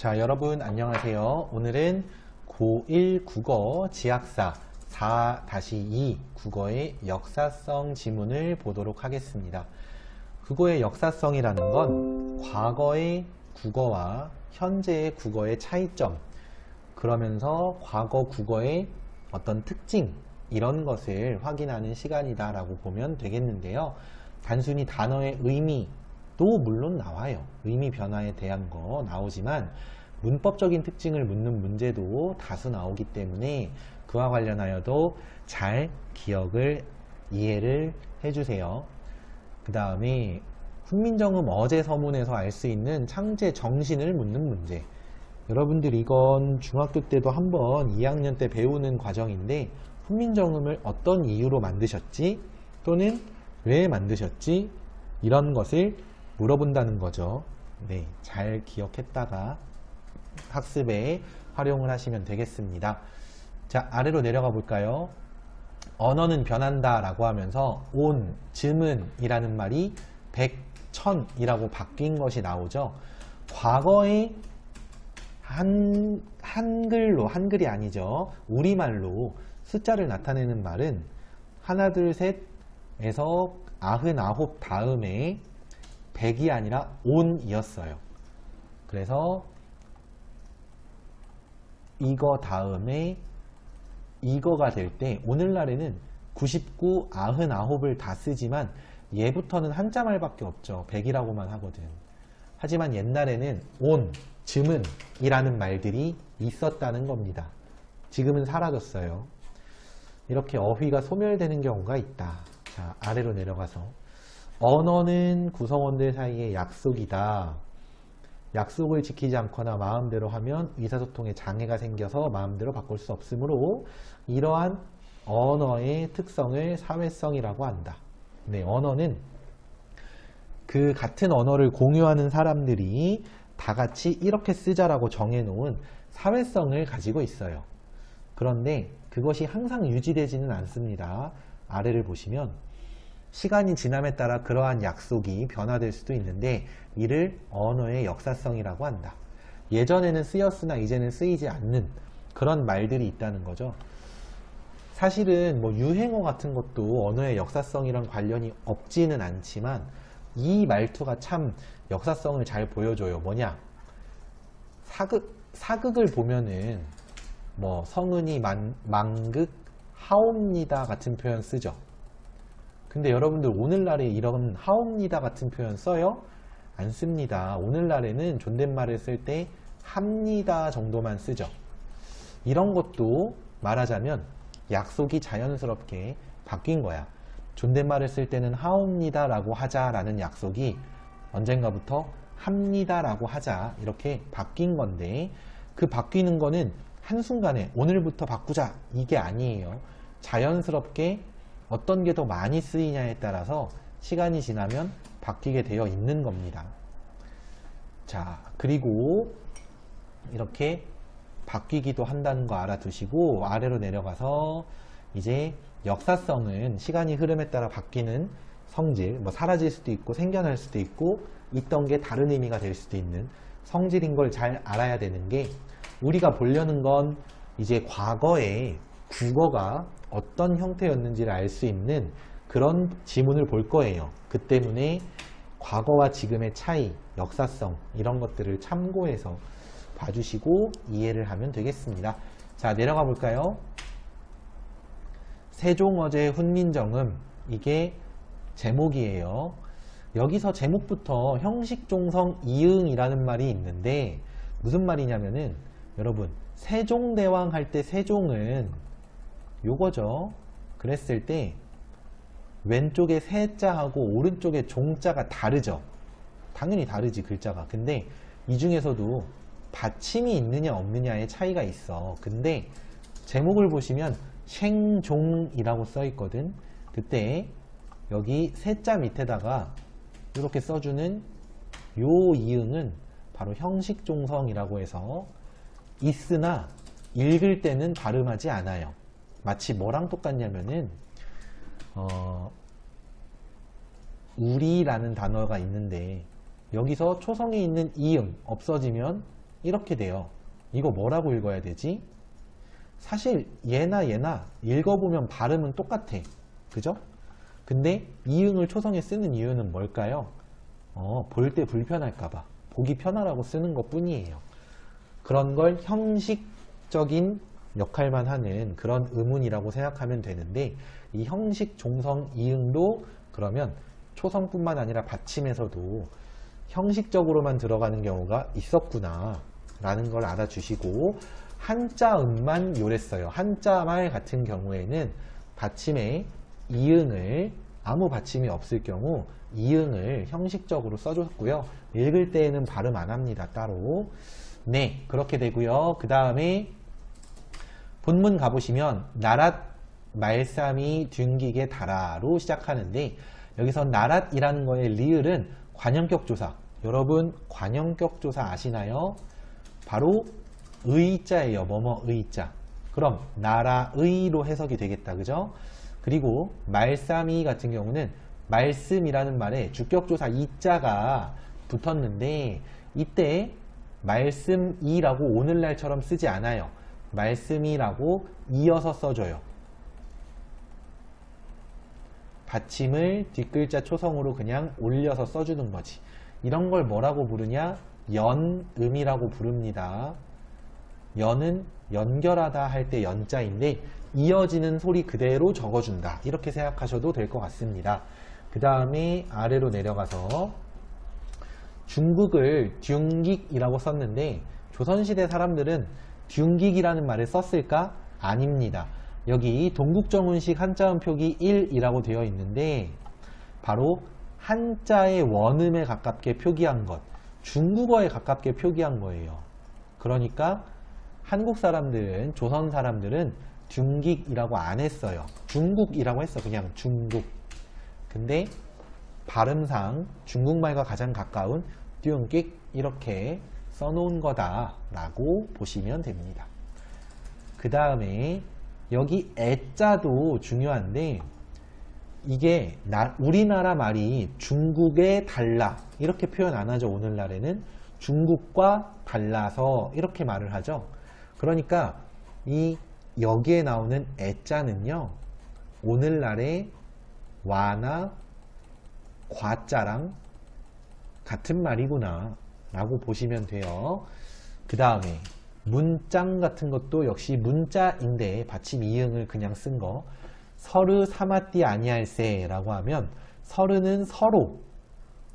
자, 여러분 안녕하세요. 오늘은 고1 국어 지학사 4-2 국어의 역사성 지문을 보도록 하겠습니다. 국어의 역사성이라는 건 과거의 국어와 현재의 국어의 차이점, 그러면서 과거 국어의 어떤 특징, 이런 것을 확인하는 시간이다 라고 보면 되겠는데요. 단순히 단어의 의미도 물론 나와요. 의미 변화에 대한 거 나오지만 문법적인 특징을 묻는 문제도 다수 나오기 때문에 그와 관련하여도 잘 기억을, 이해를 해주세요. 그 다음에 훈민정음 어제 서문에서 알 수 있는 창제 정신을 묻는 문제. 여러분들 이건 중학교 때도 한번 2학년 때 배우는 과정인데, 훈민정음을 어떤 이유로 만드셨지? 또는 왜 만드셨지? 이런 것을 물어본다는 거죠. 네, 잘 기억했다가 학습에 활용을 하시면 되겠습니다. 자, 아래로 내려가 볼까요? 언어는 변한다 라고 하면서 온, 즈문 이라는 말이 백, 천 이라고 바뀐 것이 나오죠. 과거의 한글로, 한글이 아니죠, 우리말로 숫자를 나타내는 말은 하나, 둘, 셋에서 99 다음에 100이 아니라 온이었어요. 그래서 이거 다음에 이거가 될 때, 오늘날에는 99, 99을 다 쓰지만 얘부터는 한자말밖에 없죠. 100이라고만 하거든. 하지만 옛날에는 온, 즈문 이라는 말들이 있었다는 겁니다. 지금은 사라졌어요. 이렇게 어휘가 소멸되는 경우가 있다. 자, 아래로 내려가서 언어는 구성원들 사이의 약속이다. 약속을 지키지 않거나 마음대로 하면 의사소통에 장애가 생겨서 마음대로 바꿀 수 없으므로 이러한 언어의 특성을 사회성이라고 한다. 네, 언어는 그 같은 언어를 공유하는 사람들이 다 같이 이렇게 쓰자라고 정해놓은 사회성을 가지고 있어요. 그런데 그것이 항상 유지되지는 않습니다. 아래를 보시면 시간이 지남에 따라 그러한 약속이 변화될 수도 있는데 이를 언어의 역사성이라고 한다. 예전에는 쓰였으나 이제는 쓰이지 않는 그런 말들이 있다는 거죠. 사실은 뭐 유행어 같은 것도 언어의 역사성이랑 관련이 없지는 않지만 이 말투가 참 역사성을 잘 보여줘요. 뭐냐? 사극을 보면은 뭐 성은이 망극 하옵니다 같은 표현 쓰죠. 근데 여러분들 오늘날에 이런 하옵니다 같은 표현 써요? 안 씁니다. 오늘날에는 존댓말을 쓸 때 합니다 정도만 쓰죠. 이런 것도 말하자면 약속이 자연스럽게 바뀐 거야. 존댓말을 쓸 때는 하옵니다 라고 하자라는 약속이 언젠가부터 합니다 라고 하자 이렇게 바뀐 건데, 그 바뀌는 거는 한순간에 오늘부터 바꾸자 이게 아니에요. 자연스럽게 어떤 게 더 많이 쓰이냐에 따라서 시간이 지나면 바뀌게 되어 있는 겁니다. 자, 그리고 이렇게 바뀌기도 한다는 거 알아두시고 아래로 내려가서 이제 역사성은 시간이 흐름에 따라 바뀌는 성질, 뭐 사라질 수도 있고 생겨날 수도 있고 있던 게 다른 의미가 될 수도 있는 성질인 걸 잘 알아야 되는 게, 우리가 보려는 건 이제 과거의 국어가 어떤 형태였는지를 알 수 있는 그런 지문을 볼 거예요. 그 때문에 과거와 지금의 차이, 역사성 이런 것들을 참고해서 봐주시고 이해를 하면 되겠습니다. 자, 내려가 볼까요? 세종어제 훈민정음, 이게 제목이에요. 여기서 제목부터 형식종성 이응이라는 말이 있는데 무슨 말이냐면은, 여러분 세종대왕 할 때 세종은 요거죠. 그랬을 때 왼쪽에 세자하고 오른쪽에 종자가 다르죠. 당연히 다르지, 글자가. 근데 이 중에서도 받침이 있느냐 없느냐의 차이가 있어. 근데 제목을 보시면 생종이라고 써 있거든. 그때 여기 세자 밑에다가 이렇게 써주는 요 이응은 바로 형식종성이라고 해서 있으나 읽을 때는 발음하지 않아요. 마치 뭐랑 똑같냐면은 우리라는 단어가 있는데 여기서 초성에 있는 이응 없어지면 이렇게 돼요. 이거 뭐라고 읽어야 되지? 사실 얘나 읽어보면 발음은 똑같아. 그죠? 근데 이응을 초성에 쓰는 이유는 뭘까요? 볼 때 불편할까봐. 보기 편하라고 쓰는 것 뿐이에요. 그런 걸 형식적인 역할만 하는 그런 의문이라고 생각하면 되는데, 이 형식 종성 이응도 그러면 초성뿐만 아니라 받침에서도 형식적으로만 들어가는 경우가 있었구나 라는 걸 알아주시고, 한자음만 요랬어요. 한자말 같은 경우에는 받침에 이응을, 아무 받침이 없을 경우 이응을 형식적으로 써줬고요. 읽을 때에는 발음 안 합니다. 따로. 네, 그렇게 되고요. 그 다음에 본문 가보시면 나랏 말싸미 둔기게 달아로 시작하는데, 여기서 나랏이라는 거의 리을은 관형격 조사. 여러분 관형격 조사 아시나요? 바로 의자예요. 뭐뭐 의자. 그럼 나라의로 해석이 되겠다. 그죠? 그리고 말싸미 같은 경우는 말씀이라는 말에 주격조사 이자가 붙었는데, 이때 말씀이라고 오늘날처럼 쓰지 않아요. 말씀이라고 이어서 써줘요. 받침을 뒷글자 초성으로 그냥 올려서 써주는 거지. 이런 걸 뭐라고 부르냐? 연음이라고 부릅니다. 연은 연결하다 할 때 연자인데, 이어지는 소리 그대로 적어준다. 이렇게 생각하셔도 될 것 같습니다. 그 다음에 아래로 내려가서 중국을 듀익이라고 썼는데, 조선시대 사람들은 듀익이라는 말을 썼을까? 아닙니다. 여기 동국정운식 한자음 표기 1이라고 되어 있는데, 바로 한자의 원음에 가깝게 표기한 것, 중국어에 가깝게 표기한 거예요. 그러니까 한국 사람들은, 조선 사람들은 듀익이라고 안 했어요. 중국이라고 했어. 그냥 중국. 근데 발음상 중국말과 가장 가까운 듀익 이렇게 써놓은 거다라고 보시면 됩니다. 그 다음에 여기 애자도 중요한데, 이게 우리나라 말이 중국에 달라 이렇게 표현 안 하죠. 오늘날에는 중국과 달라서 이렇게 말을 하죠. 그러니까 이 여기에 나오는 애자는요, 오늘날의 와나 과자랑 같은 말이구나 라고 보시면 돼요. 그 다음에 문장 같은 것도 역시 문자인데 받침 이응을 그냥 쓴 거, 서르 사마띠 아니할세 라고 하면 서르는 서로,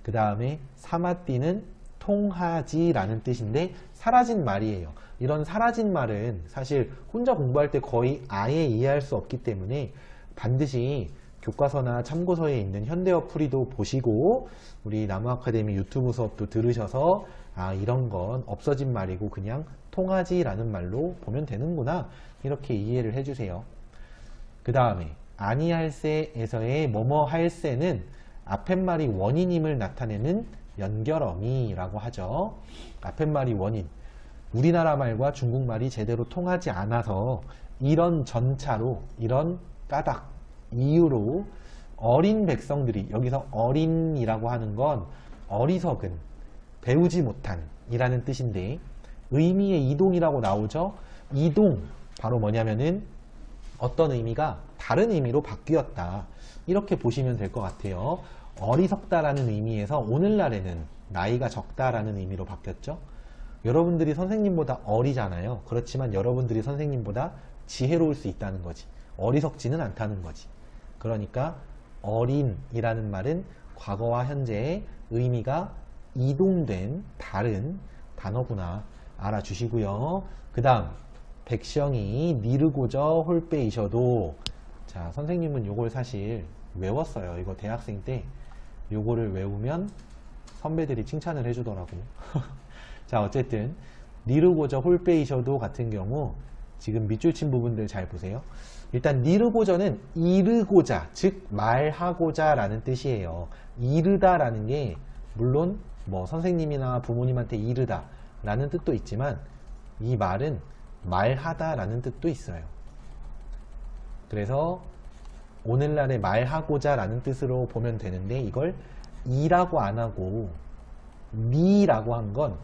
그 다음에 사마띠는 통하지 라는 뜻인데 사라진 말이에요. 이런 사라진 말은 사실 혼자 공부할 때 거의 아예 이해할 수 없기 때문에 반드시 교과서나 참고서에 있는 현대어 풀이도 보시고, 우리 나무아카데미 유튜브 수업도 들으셔서 아, 이런 건 없어진 말이고 그냥 통하지 라는 말로 보면 되는구나, 이렇게 이해를 해주세요. 그 다음에 아니할세에서의 뭐뭐 할세는 앞팻말이 원인임을 나타내는 연결어미라고 하죠. 앞팻말이 원인, 우리나라 말과 중국말이 제대로 통하지 않아서 이런 전차로, 이런 까닭, 이유로 어린 백성들이, 여기서 어린이라고 하는 건 어리석은, 배우지 못한 이라는 뜻인데, 의미의 이동이라고 나오죠. 이동, 바로 뭐냐면은 어떤 의미가 다른 의미로 바뀌었다, 이렇게 보시면 될 것 같아요. 어리석다라는 의미에서 오늘날에는 나이가 적다라는 의미로 바뀌었죠. 여러분들이 선생님보다 어리잖아요. 그렇지만 여러분들이 선생님보다 지혜로울 수 있다는 거지. 어리석지는 않다는 거지. 그러니까 어린이라는 말은 과거와 현재의 의미가 이동된 다른 단어구나 알아주시고요. 그 다음 백성이 니르고저 홀빼이셔도, 자, 선생님은 요걸 사실 외웠어요. 이거 대학생 때 요거를 외우면 선배들이 칭찬을 해주더라고. 자, 어쨌든 니르고저 홀빼이셔도 같은 경우 지금 밑줄 친 부분들 잘 보세요. 일단 니르고저는 이르고자, 즉 말하고자 라는 뜻이에요. 이르다 라는 게 물론 뭐 선생님이나 부모님한테 이르다 라는 뜻도 있지만, 이 말은 말하다 라는 뜻도 있어요. 그래서 오늘날의 말하고자 라는 뜻으로 보면 되는데, 이걸 이라고 안 하고 니라고 한 건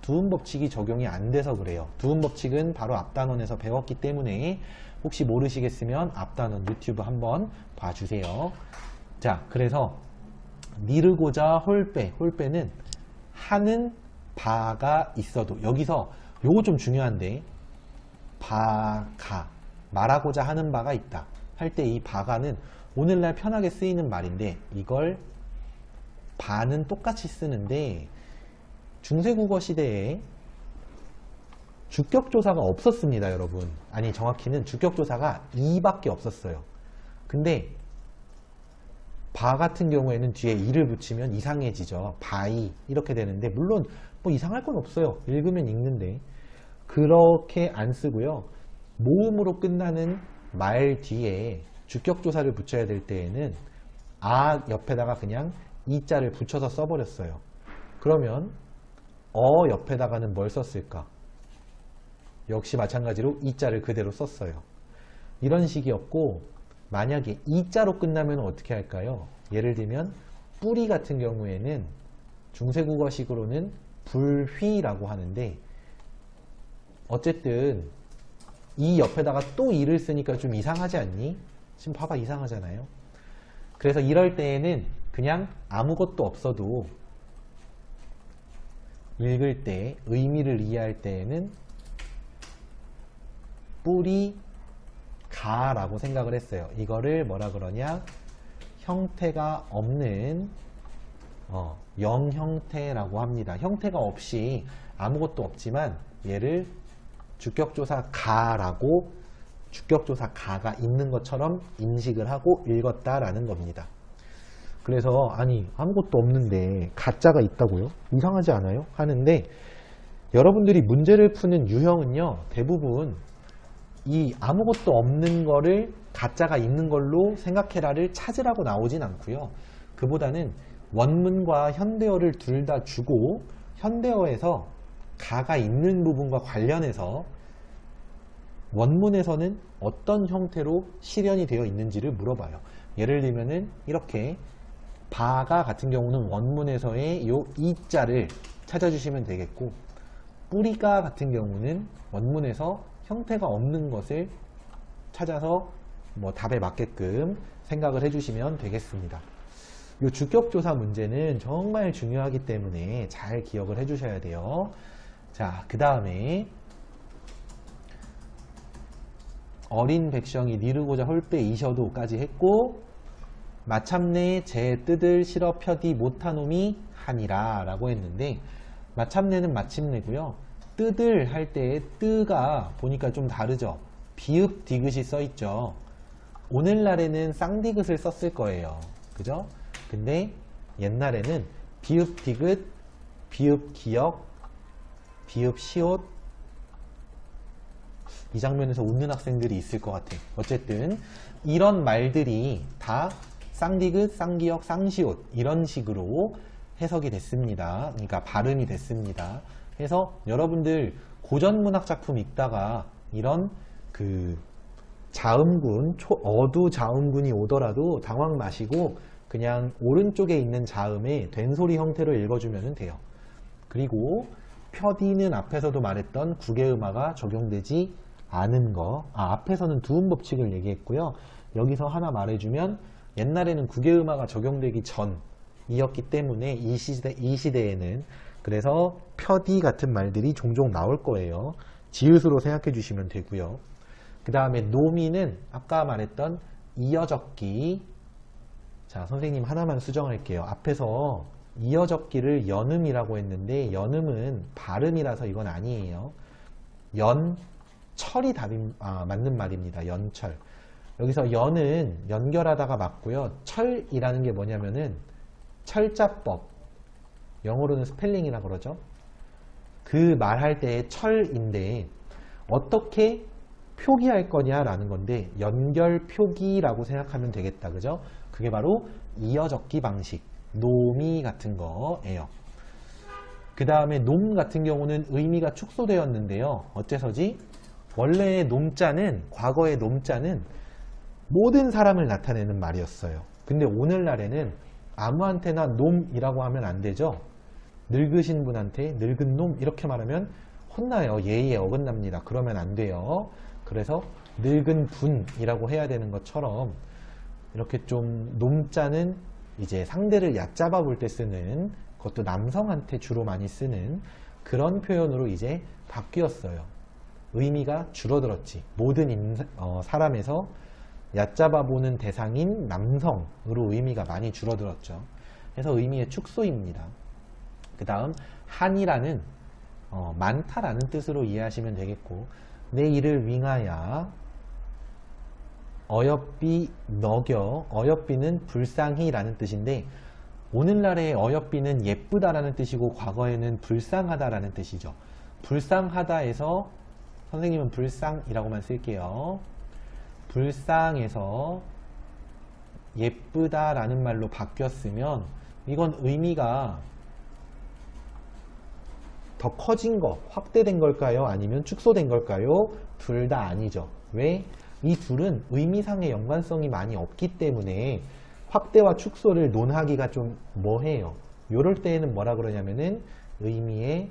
두음 법칙이 적용이 안 돼서 그래요. 두음 법칙은 바로 앞단원에서 배웠기 때문에 혹시 모르시겠으면 앞단원 유튜브 한번 봐주세요. 자, 그래서 니르고자 홀빼는 하는 바가 있어도, 여기서 요거 좀 중요한데, 바가 말하고자 하는 바가 있다 할 때 이 바가는 오늘날 편하게 쓰이는 말인데, 이걸 바는 똑같이 쓰는데 중세국어 시대에 주격조사가 없었습니다, 여러분. 아니, 정확히는 주격조사가 2밖에 없었어요. 근데 바 같은 경우에는 뒤에 이를 붙이면 이상해지죠. 바이 이렇게 되는데, 물론 뭐 이상할 건 없어요. 읽으면 읽는데. 그렇게 안 쓰고요. 모음으로 끝나는 말 뒤에 주격조사를 붙여야 될 때에는 아 옆에다가 그냥 이자를 붙여서 써버렸어요. 그러면 옆에다가는 뭘 썼을까? 역시 마찬가지로 이자를 그대로 썼어요. 이런 식이었고, 만약에 이자로 끝나면 어떻게 할까요? 예를 들면 뿌리 같은 경우에는 중세국어식으로는 불휘라고 하는데, 어쨌든 이 옆에다가 또 이를 쓰니까 좀 이상하지 않니? 지금 봐봐, 이상하잖아요. 그래서 이럴 때에는 그냥 아무것도 없어도 읽을 때, 의미를 이해할 때에는 뿌리 가라고 생각을 했어요. 이거를 뭐라 그러냐? 형태가 없는 영형태라고 합니다. 형태가 없이 아무것도 없지만 얘를 주격조사 가라고, 주격조사 가가 있는 것처럼 인식을 하고 읽었다라는 겁니다. 그래서 아니 아무것도 없는데 가짜가 있다고요? 이상하지 않아요? 하는데, 여러분들이 문제를 푸는 유형은요, 대부분 이 아무것도 없는 거를 가짜가 있는 걸로 생각해라를 찾으라고 나오진 않고요. 그보다는 원문과 현대어를 둘 다 주고, 현대어에서 가가 있는 부분과 관련해서 원문에서는 어떤 형태로 실현이 되어 있는지를 물어봐요. 예를 들면은 이렇게 바가 같은 경우는 원문에서의 요 이자를 찾아주시면 되겠고, 뿌리가 같은 경우는 원문에서 형태가 없는 것을 찾아서 뭐 답에 맞게끔 생각을 해주시면 되겠습니다. 이 주격조사 문제는 정말 중요하기 때문에 잘 기억을 해주셔야 돼요. 자, 그 다음에 어린 백성이 니르고자 홀빼 이셔도까지 했고, 마참내 제 뜻을 실어 펴디 못하놈이 하니라 라고 했는데, 마참내는 마침내고요. 뜻을 할 때 뜨가 보니까 좀 다르죠. 비읍 디귿이 써있죠. 오늘날에는 쌍디귿을 썼을 거예요. 그죠? 근데 옛날에는 비읍 디귿, 비읍 기역, 비읍 시옷, 이 장면에서 웃는 학생들이 있을 것 같아요. 어쨌든 이런 말들이 다 쌍디귿, 쌍기역, 쌍시옷 이런 식으로 해석이 됐습니다. 그러니까 발음이 됐습니다. 그래서 여러분들 고전문학 작품 읽다가 이런 그 자음군, 어두 자음군이 오더라도 당황 마시고 그냥 오른쪽에 있는 자음에 된소리 형태로 읽어주면 돼요. 그리고 펴디는 앞에서도 말했던 국외음화가 적용되지 않은 거. 앞에서는 두음 법칙을 얘기했고요. 여기서 하나 말해주면, 옛날에는 국외음화가 적용되기 전이었기 때문에 이 시대에는, 그래서 펴디 같은 말들이 종종 나올 거예요. 지읒으로 생각해 주시면 되고요. 그 다음에 노미는 아까 말했던 이어적기. 자, 선생님 하나만 수정할게요. 앞에서 이어적기를 연음이라고 했는데, 연음은 발음이라서 이건 아니에요. 연철이 맞는 말입니다. 연철. 여기서 연은 연결하다가 맞고요. 철이라는 게 뭐냐면은 철자법, 영어로는 스펠링이라 그러죠. 그 말할 때의 철인데 어떻게 표기할 거냐라는 건데, 연결 표기라고 생각하면 되겠다. 그죠? 그게 바로 이어적기 방식, 노미 같은 거예요. 그 다음에 놈 같은 경우는 의미가 축소되었는데요. 어째서지? 원래의 놈자는, 과거의 놈자는 모든 사람을 나타내는 말이었어요. 근데 오늘날에는 아무한테나 놈이라고 하면 안 되죠. 늙으신 분한테 늙은 놈 이렇게 말하면 혼나요. 예의에 어긋납니다. 그러면 안 돼요. 그래서 늙은 분이라고 해야 되는 것처럼 이렇게 좀 놈자는 이제 상대를 얕잡아 볼 때 쓰는, 그것도 남성한테 주로 많이 쓰는 그런 표현으로 이제 바뀌었어요. 의미가 줄어들었지. 모든 사람에서 얕잡아 보는 대상인 남성으로 의미가 많이 줄어들었죠. 그래서 의미의 축소입니다. 그 다음 한이라는 많다라는 뜻으로 이해하시면 되겠고, 내 이를 윙하야 어여삐 너겨, 어여삐는 불쌍히 라는 뜻인데, 오늘날의 어여삐는 예쁘다라는 뜻이고 과거에는 불쌍하다라는 뜻이죠. 불쌍하다에서 선생님은 불쌍이라고만 쓸게요. 불쌍해서 예쁘다라는 말로 바뀌었으면 이건 의미가 더 커진 거, 확대된 걸까요? 아니면 축소된 걸까요? 둘 다 아니죠. 왜? 이 둘은 의미상의 연관성이 많이 없기 때문에 확대와 축소를 논하기가 좀 뭐해요. 요럴 때에는 뭐라 그러냐면은 의미의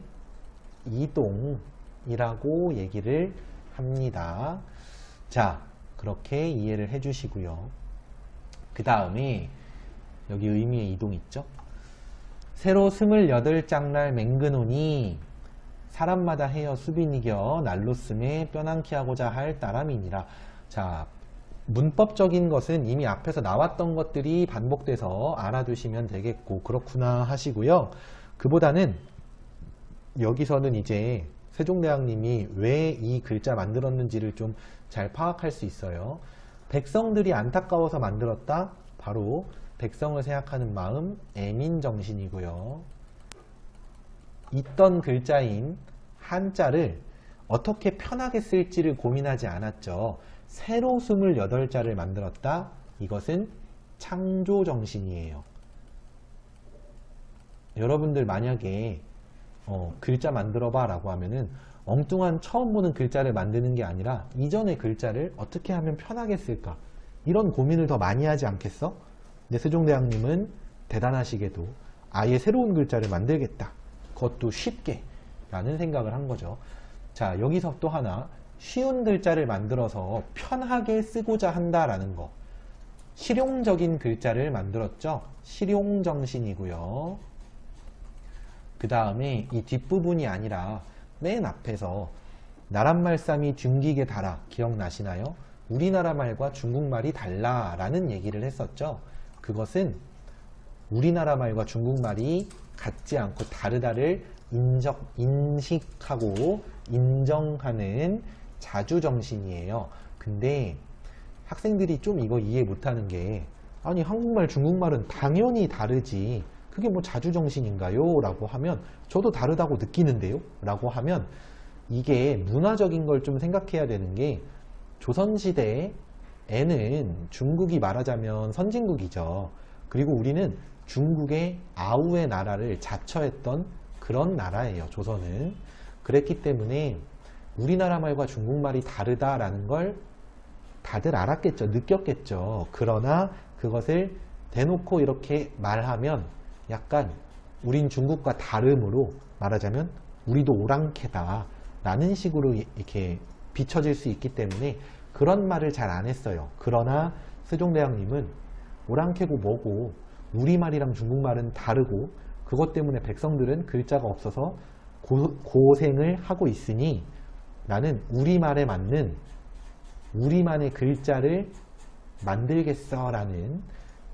이동이라고 얘기를 합니다. 자, 그렇게 이해를 해 주시고요. 그 다음에 여기 의미의 이동 있죠? 새로 28짝날 맹근오니 사람마다 헤어 수빈이겨 날로 씀에 뼈난키 하고자 할 따람이니라. 자, 문법적인 것은 이미 앞에서 나왔던 것들이 반복돼서 알아두시면 되겠고, 그렇구나 하시고요. 그보다는 여기서는 이제 세종대왕님이 왜 이 글자 만들었는지를 좀 잘 파악할 수 있어요. 백성들이 안타까워서 만들었다. 바로 백성을 생각하는 마음, 애민정신이고요. 있던 글자인 한자를 어떻게 편하게 쓸지를 고민하지 않았죠. 새로 28자를 만들었다. 이것은 창조정신이에요. 여러분들 만약에 글자 만들어봐 라고 하면은 엉뚱한 처음 보는 글자를 만드는 게 아니라 이전의 글자를 어떻게 하면 편하게 쓸까, 이런 고민을 더 많이 하지 않겠어? 근데 세종대왕님은 대단하시게도 아예 새로운 글자를 만들겠다, 그것도 쉽게 라는 생각을 한 거죠. 자, 여기서 또 하나 쉬운 글자를 만들어서 편하게 쓰고자 한다라는 거, 실용적인 글자를 만들었죠. 실용정신이고요. 그 다음에 이 뒷부분이 아니라 맨 앞에서 나란말싸미 중기게 달아, 기억나시나요? 우리나라 말과 중국말이 달라 라는 얘기를 했었죠. 그것은 우리나라 말과 중국말이 같지 않고 다르다를 인식하고 인정하는 자주정신이에요. 근데 학생들이 좀 이거 이해 못하는 게, 아니 한국말 중국말은 당연히 다르지, 그게 뭐 자주정신인가요? 라고 하면 저도 다르다고 느끼는데요? 라고 하면 이게 문화적인 걸 좀 생각해야 되는 게, 조선시대에는 중국이 말하자면 선진국이죠. 그리고 우리는 중국의 아우의 나라를 자처했던 그런 나라예요. 조선은. 그랬기 때문에 우리나라 말과 중국말이 다르다라는 걸 다들 알았겠죠. 느꼈겠죠. 그러나 그것을 대놓고 이렇게 말하면 약간 우린 중국과 다름으로 말하자면 우리도 오랑캐다 라는 식으로 이렇게 비춰질 수 있기 때문에 그런 말을 잘 안 했어요. 그러나 세종대왕님은 오랑캐고 뭐고 우리말이랑 중국말은 다르고 그것 때문에 백성들은 글자가 없어서 고생을 하고 있으니 나는 우리말에 맞는 우리만의 글자를 만들겠어 라는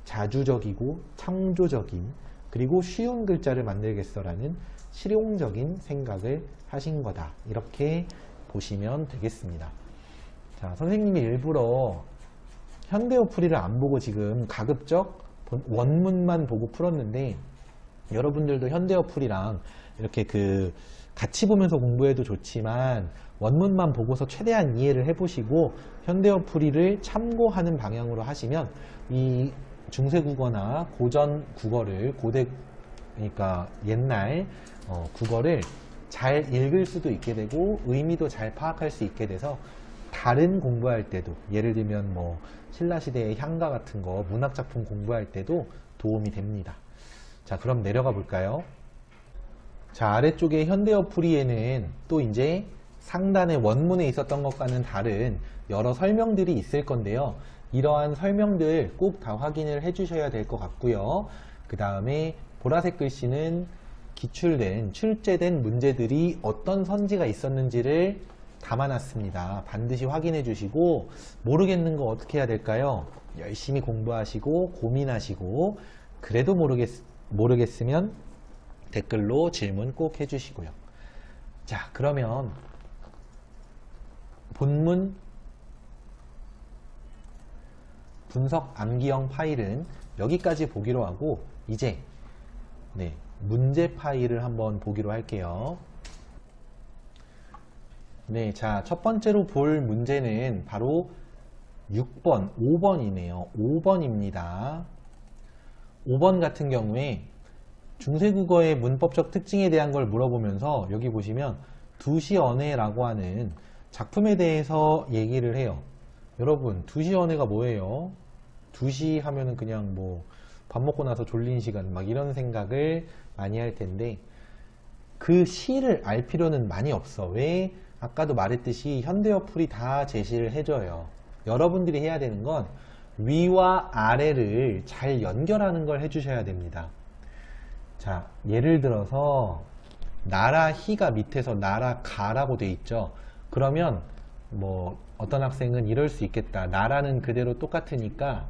자주적이고 창조적인, 그리고 쉬운 글자를 만들겠어 라는 실용적인 생각을 하신 거다, 이렇게 보시면 되겠습니다. 자, 선생님이 일부러 현대어풀이를 안 보고 지금 가급적 원문만 보고 풀었는데, 여러분들도 현대어풀이랑 이렇게 같이 보면서 공부해도 좋지만 원문만 보고서 최대한 이해를 해보시고 현대어풀이를 참고하는 방향으로 하시면 이 중세국어나 고전 국어를 그러니까 옛날 국어를 잘 읽을 수도 있게 되고 의미도 잘 파악할 수 있게 돼서 다른 공부할 때도, 예를 들면 뭐 신라시대의 향가 같은 거 문학작품 공부할 때도 도움이 됩니다. 자, 그럼 내려가 볼까요? 자, 아래쪽에 현대어 풀이에는 또 이제 상단의 원문에 있었던 것과는 다른 여러 설명들이 있을 건데요. 이러한 설명들 꼭 다 확인을 해 주셔야 될 것 같고요. 그 다음에 보라색 글씨는 기출된, 출제된 문제들이 어떤 선지가 있었는지를 담아놨습니다. 반드시 확인해 주시고, 모르겠는 거 어떻게 해야 될까요? 열심히 공부하시고 고민하시고, 그래도 모르겠으면 댓글로 질문 꼭 해주시고요. 자, 그러면 본문 분석 암기형 파일은 여기까지 보기로 하고, 이제 문제 파일을 한번 보기로 할게요. 네, 자, 첫 번째로 볼 문제는 바로 6번, 5번이네요. 5번입니다. 5번 같은 경우에 중세국어의 문법적 특징에 대한 걸 물어보면서 여기 보시면 두시언해라고 하는 작품에 대해서 얘기를 해요. 여러분, 두시언해가 뭐예요? 두시 하면은 그냥 뭐 밥 먹고 나서 졸린 시간 막 이런 생각을 많이 할 텐데, 그 시를 알 필요는 많이 없어. 왜? 아까도 말했듯이 현대어 풀이 다 제시를 해줘요. 여러분들이 해야 되는 건 위와 아래를 잘 연결하는 걸 해주셔야 됩니다. 자, 예를 들어서 나라 희가 밑에서 나라 가라고 돼 있죠. 그러면 뭐 어떤 학생은 이럴 수 있겠다. 나라는 그대로 똑같으니까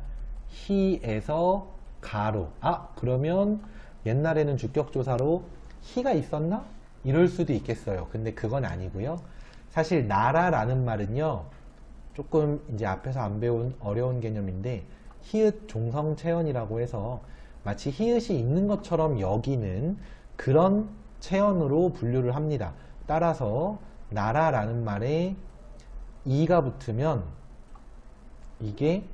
희에서 가로. 아, 그러면 옛날에는 주격조사로 희가 있었나? 이럴 수도 있겠어요. 근데 그건 아니고요. 사실 나라라는 말은요, 조금 이제 앞에서 안 배운 어려운 개념인데, 히읗 종성체언이라고 해서 마치 히읗이 있는 것처럼 여기는 그런 체언으로 분류를 합니다. 따라서 나라라는 말에 이가 붙으면 이게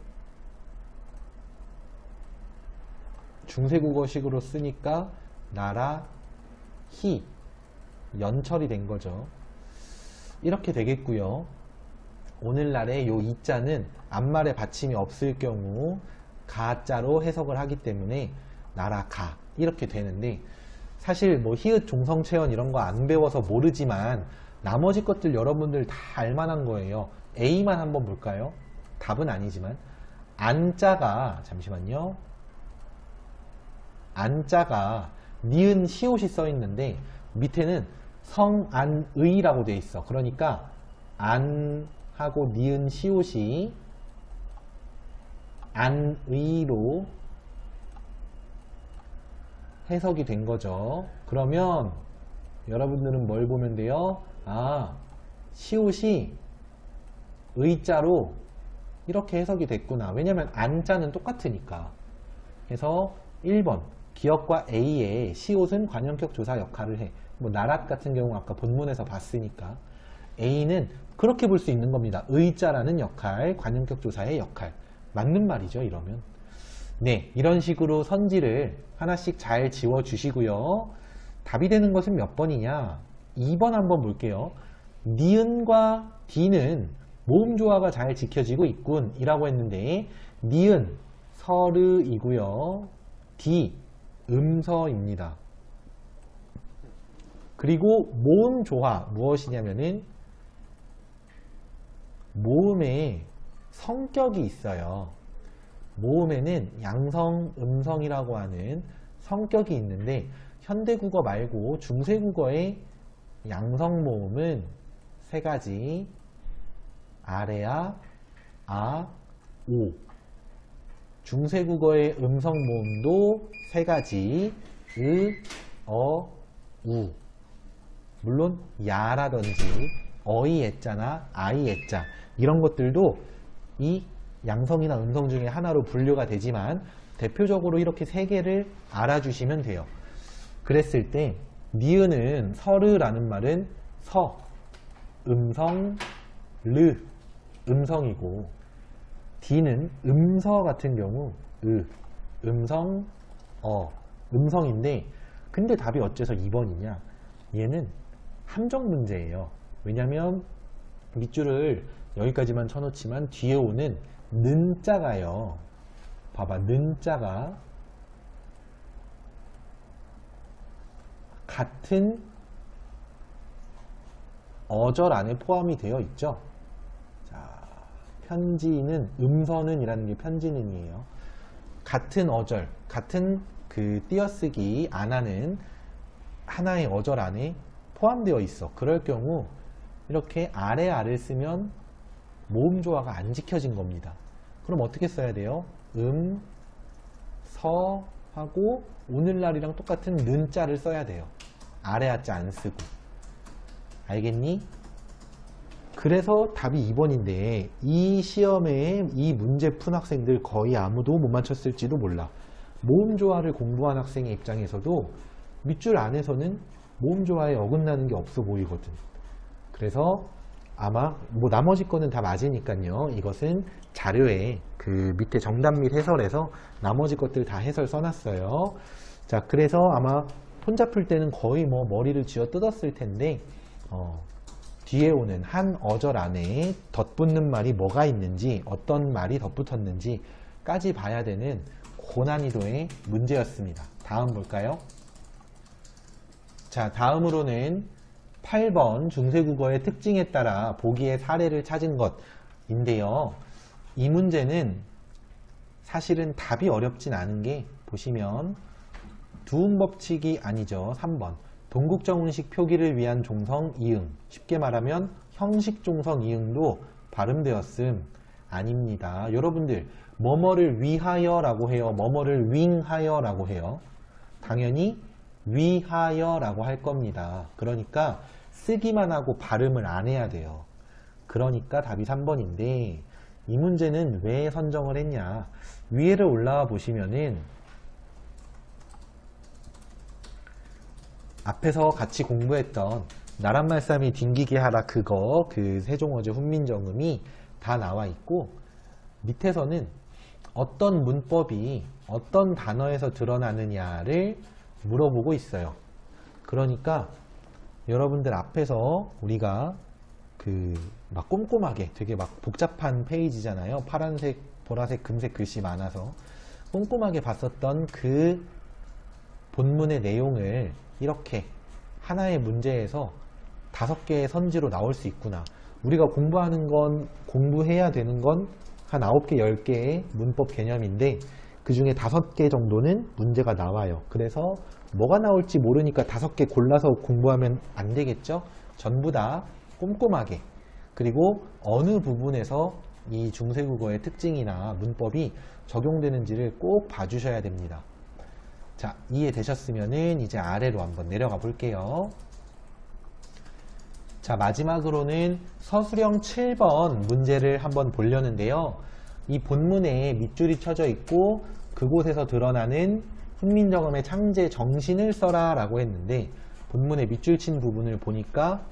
중세국어식으로 쓰니까 나라 히 연철이 된 거죠. 이렇게 되겠고요. 오늘날의 요 이자는 앞말에 받침이 없을 경우 가자로 해석을 하기 때문에 나라 가 이렇게 되는데, 사실 뭐 히읗 종성체언 이런 거 안 배워서 모르지만 나머지 것들 여러분들 다 알만한 거예요. A만 한번 볼까요? 답은 아니지만 안자가, 잠시만요, 안자가 니은 시옷이 써 있는데 밑에는 성안의라고 돼 있어. 그러니까 안하고 니은 시옷이 안의로 해석이 된 거죠. 그러면 여러분들은 뭘 보면 돼요? 아, 시옷이 의자로 이렇게 해석이 됐구나. 왜냐면 안자는 똑같으니까. 그래서 1번 기역과 A의 시옷은 관형격 조사 역할을 해. 뭐 나랏 같은 경우 아까 본문에서 봤으니까 A는 그렇게 볼 수 있는 겁니다. 의자라는 역할, 관형격 조사의 역할. 맞는 말이죠, 이러면. 네, 이런 식으로 선지를 하나씩 잘 지워 주시고요. 답이 되는 것은 몇 번이냐? 2번 한번 볼게요. 니은과 디는 모음 조화가 잘 지켜지고 있군 이라고 했는데, 니은 서르이고요, 디 음서입니다. 그리고 모음 조화 무엇이냐면은 모음에 성격이 있어요. 모음에는 양성, 음성이라고 하는 성격이 있는데, 현대국어 말고 중세국어의 양성 모음은 세 가지: 아래아, 아, 오. 중세국어의 음성 모음도 세 가지: 의, 어, 우. 물론 야라든지 어이 애자나 아이 애자 이런 것들도 이 양성이나 음성 중에 하나로 분류가 되지만, 대표적으로 이렇게 세 개를 알아주시면 돼요. 그랬을 때 니은은 서르라는 말은 서, 음성, 르, 음성이고, 디는 음서 같은 경우 음성, 음성인데, 근데 답이 어째서 2번이냐? 얘는 함정 문제예요. 왜냐면 밑줄을 여기까지만 쳐놓지만 뒤에 오는 는자가요, 봐봐, 는자가 같은 어절 안에 포함이 되어 있죠. 자, 편지는, 음서는 이라는 게 편지는이에요. 같은 어절, 같은 그 띄어쓰기 안 하는 하나의 어절 안에 포함되어 있어. 그럴 경우 이렇게 아래 아를 쓰면 모음 조화가 안 지켜진 겁니다. 그럼 어떻게 써야 돼요? 서 하고 오늘날이랑 똑같은 는자를 써야 돼요. 아래 아자 안 쓰고. 알겠니? 그래서 답이 2번인데 이 시험에 이 문제 푼 학생들 거의 아무도 못 맞췄을지도 몰라. 모음 조화를 공부한 학생의 입장에서도 밑줄 안에서는 모음 조화에 어긋나는 게 없어 보이거든. 그래서 아마 뭐 나머지 거는 다 맞으니까요. 이것은 자료에 그 밑에 정답 및 해설에서 나머지 것들 다 해설 써놨어요. 자, 그래서 아마 혼자 풀 때는 거의 뭐 머리를 쥐어 뜯었을 텐데 뒤에 오는 한 어절 안에 덧붙는 말이 뭐가 있는지, 어떤 말이 덧붙었는지까지 봐야 되는 고난이도의 문제였습니다. 다음 볼까요? 자, 다음으로는 8번 중세국어의 특징에 따라 보기의 사례를 찾은 것인데요. 이 문제는 사실은 답이 어렵진 않은 게 보시면 두음법칙이 아니죠. 3번 동국정운식 표기를 위한 종성 이응, 쉽게 말하면 형식 종성 이응도 발음되었음 아닙니다. 여러분들 뭐뭐를 위하여 라고 해요, 뭐뭐를 윙하여 라고 해요. 당연히 위하여 라고 할 겁니다. 그러니까 쓰기만 하고 발음을 안 해야 돼요. 그러니까 답이 3번인데 이 문제는 왜 선정을 했냐, 위에를 올라와 보시면은 앞에서 같이 공부했던 나란 말싸미 뒹기게 하라 그거, 그 세종어제 훈민정음이 다 나와 있고 밑에서는 어떤 문법이 어떤 단어에서 드러나느냐를 물어보고 있어요. 그러니까 여러분들 앞에서 우리가 그 막 꼼꼼하게 되게 막 복잡한 페이지잖아요. 파란색, 보라색, 금색 글씨 많아서 꼼꼼하게 봤었던 그 본문의 내용을 이렇게 하나의 문제에서 5개의 선지로 나올 수 있구나. 우리가 공부하는 건, 공부해야 되는 건 한 9개, 10개의 문법 개념인데 그 중에 5개 정도는 문제가 나와요. 그래서 뭐가 나올지 모르니까 5개 골라서 공부하면 안 되겠죠? 전부 다 꼼꼼하게, 그리고 어느 부분에서 이 중세국어의 특징이나 문법이 적용되는지를 꼭 봐주셔야 됩니다. 자, 이해되셨으면은 이제 아래로 한번 내려가 볼게요. 자, 마지막으로는 서술형 7번 문제를 한번 보려는데요. 이 본문에 밑줄이 쳐져 있고 그곳에서 드러나는 훈민정음의 창제 정신을 써라 라고 했는데 본문에 밑줄 친 부분을 보니까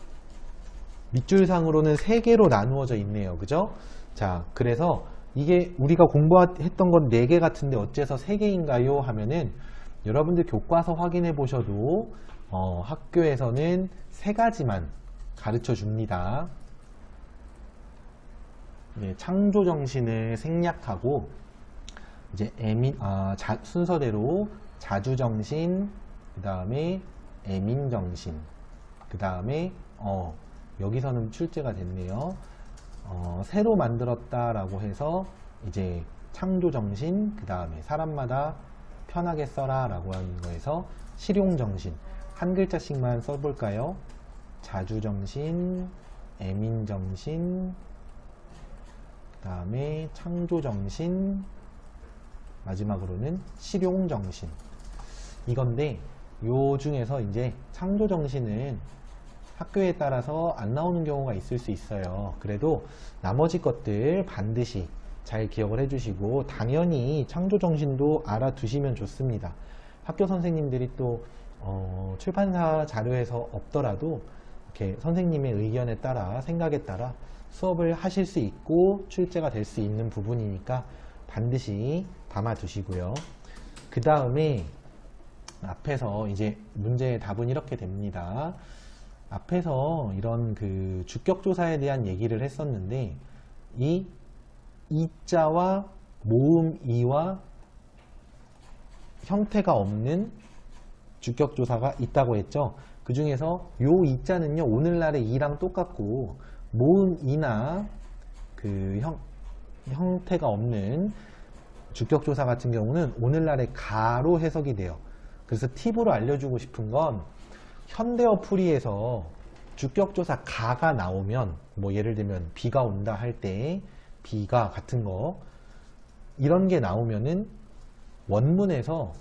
밑줄상으로는 3개로 나누어져 있네요. 그죠? 자, 그래서 이게 우리가 공부했던 건 4개 같은데 어째서 3개인가요? 하면은 여러분들 교과서 확인해 보셔도 학교에서는 3가지만 가르쳐 줍니다. 네, 창조정신을 생략하고 이제 순서대로 자주정신, 그 다음에 애민정신, 그 다음에 여기서는 출제가 됐네요. 새로 만들었다라고 해서 이제 창조정신, 그 다음에 사람마다 편하게 써라 라고 하는 거에서 실용정신, 한 글자씩만 써볼까요? 자주정신, 애민정신, 그 다음에 창조정신, 마지막으로는 실용정신. 이건데 요 중에서 이제 창조정신은 학교에 따라서 안 나오는 경우가 있을 수 있어요. 그래도 나머지 것들 반드시 잘 기억을 해주시고 당연히 창조정신도 알아두시면 좋습니다. 학교 선생님들이 또 출판사 자료에서 없더라도 이렇게 선생님의 의견에 따라, 생각에 따라 수업을 하실 수 있고 출제가 될 수 있는 부분이니까 반드시 담아두시고요. 그 다음에 앞에서 이제 문제의 답은 이렇게 됩니다. 앞에서 이런 그 주격조사에 대한 얘기를 했었는데 이 이자와 모음 이와 형태가 없는 주격조사가 있다고 했죠. 그 중에서 요 이자는요, 오늘날의 이랑 똑같고, 모음 이나 그 형태가 없는 주격조사 같은 경우는 오늘날의 가로 해석이 돼요. 그래서 팁으로 알려주고 싶은 건, 현대어 풀이에서 주격조사 가가 나오면, 뭐 예를 들면 비가 온다 할 때 비가 같은 거, 이런 게 나오면은 원문에서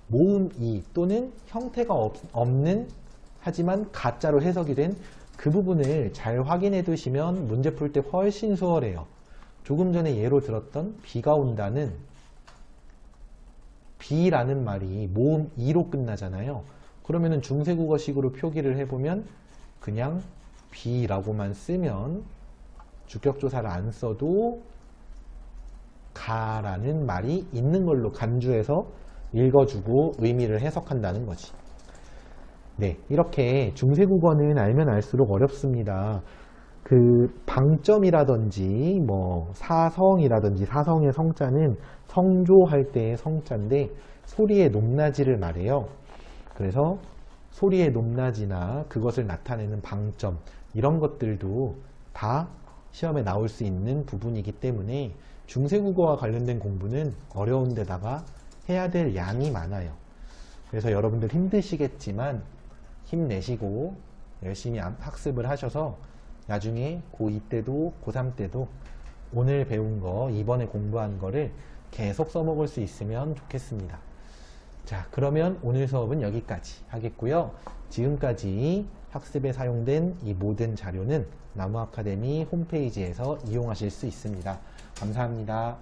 모음 이 또는 형태가 없는 하지만 가짜로 해석이 된 그 부분을 잘 확인해 두시면 문제 풀 때 훨씬 수월해요. 조금 전에 예로 들었던 비가 온다는 비라는 말이 모음 이로 끝나잖아요. 그러면은 중세국어식으로 표기를 해보면 그냥 비라고만 쓰면 주격조사를 안 써도 가라는 말이 있는 걸로 간주해서 읽어주고 의미를 해석한다는 거지. 네, 이렇게 중세국어는 알면 알수록 어렵습니다. 그 방점이라든지 뭐 사성이라든지 사성의 성자는 성조할 때의 성자인데 소리의 높낮이를 말해요. 그래서 소리의 높낮이나 그것을 나타내는 방점 이런 것들도 다 시험에 나올 수 있는 부분이기 때문에 중세국어와 관련된 공부는 어려운 데다가 해야 될 양이 많아요. 그래서 여러분들 힘드시겠지만 힘내시고 열심히 학습을 하셔서 나중에 고2 때도 고3 때도 오늘 배운 거 이번에 공부한 거를 계속 써먹을 수 있으면 좋겠습니다. 자, 그러면 오늘 수업은 여기까지 하겠고요. 지금까지 학습에 사용된 이 모든 자료는 나무아카데미 홈페이지에서 이용하실 수 있습니다. 감사합니다.